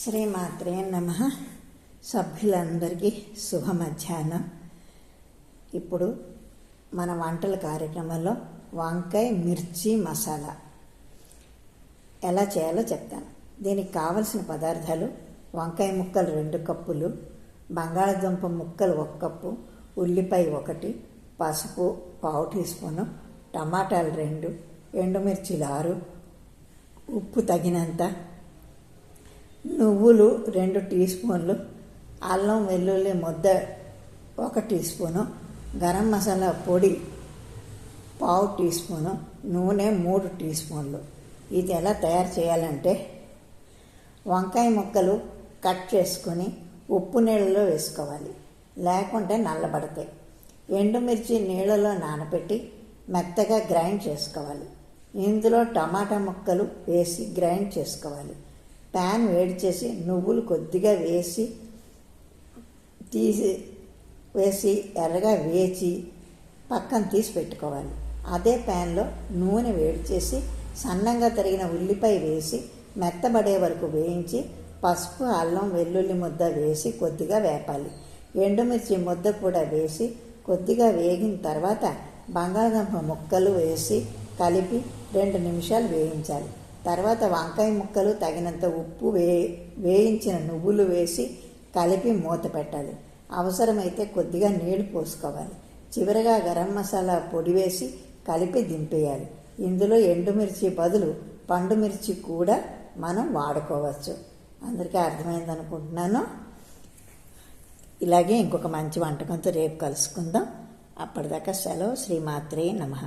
శ్రీమాత్రే నమః. సభ్యులందరికీ శుభ మధ్యాహ్నం. ఇప్పుడు మన వంటల కార్యక్రమంలో వంకాయ మిర్చి మసాలా ఎలా చేయాలో చెప్తాను. దీనికి కావలసిన పదార్థాలు: వంకాయ ముక్కలు 2 కప్పులు, బంగాళదుంప ముక్కలు 1 కప్పు, ఉల్లిపాయ 1, పసుపు 1/2 టీ స్పూను, టమాటాలు 2, ఎండుమిర్చిలు 6, ఉప్పు తగినంత, నువ్వులు 2 టీ స్పూన్లు, అల్లం వెల్లుల్లి ముద్ద 1 టీ స్పూను, గరం మసాలా పొడి 1/2 టీ స్పూను, నూనె 3 టీ స్పూన్లు. ఇది ఎలా తయారు చేయాలంటే, వంకాయ ముక్కలు కట్ చేసుకొని ఉప్పు నీళ్ళలో వేసుకోవాలి, లేకుంటే నల్లబడతాయి. ఎండుమిర్చి నీళ్ళలో నానబెట్టి మెత్తగా గ్రైండ్ చేసుకోవాలి. ఇందులో టమాటా ముక్కలు వేసి గ్రైండ్ చేసుకోవాలి. ప్యాన్ వేడి చేసి నువ్వులు కొద్దిగా వేసి ఎర్రగా వేచి పక్కన తీసి పెట్టుకోవాలి. అదే ప్యాన్లో నూనె వేడి చేసి సన్నంగా తరిగిన ఉల్లిపాయ వేసి మెత్తబడే వరకు వేయించి పసుపు, అల్లం వెల్లుల్లి ముద్ద వేసి కొద్దిగా వేపాలి. ఎండుమిర్చి ముద్ద కూడా వేసి కొద్దిగా వేగిన తర్వాత బంగాళదుంప ముక్కలు వేసి కలిపి 2 నిమిషాలు వేయించాలి. తర్వాత వంకాయ ముక్కలు, తగినంత ఉప్పు, వేయించిన నువ్వులు వేసి కలిపి మూత పెట్టాలి. అవసరమైతే కొద్దిగా నీళ్లు పోసుకోవాలి. చివరగా గరం మసాలా పొడి వేసి కలిపి దింపేయాలి. ఇందులో ఎండుమిర్చి బదులు పండు మిర్చి కూడా మనం వాడుకోవచ్చు. అందరికీ అర్థమైంది అనుకుంటున్నాను. ఇలాగే ఇంకొక మంచి వంటకంతో రేపు కలుసుకుందాం. అప్పటిదాకా సెలవు. శ్రీమాత్రే నమః.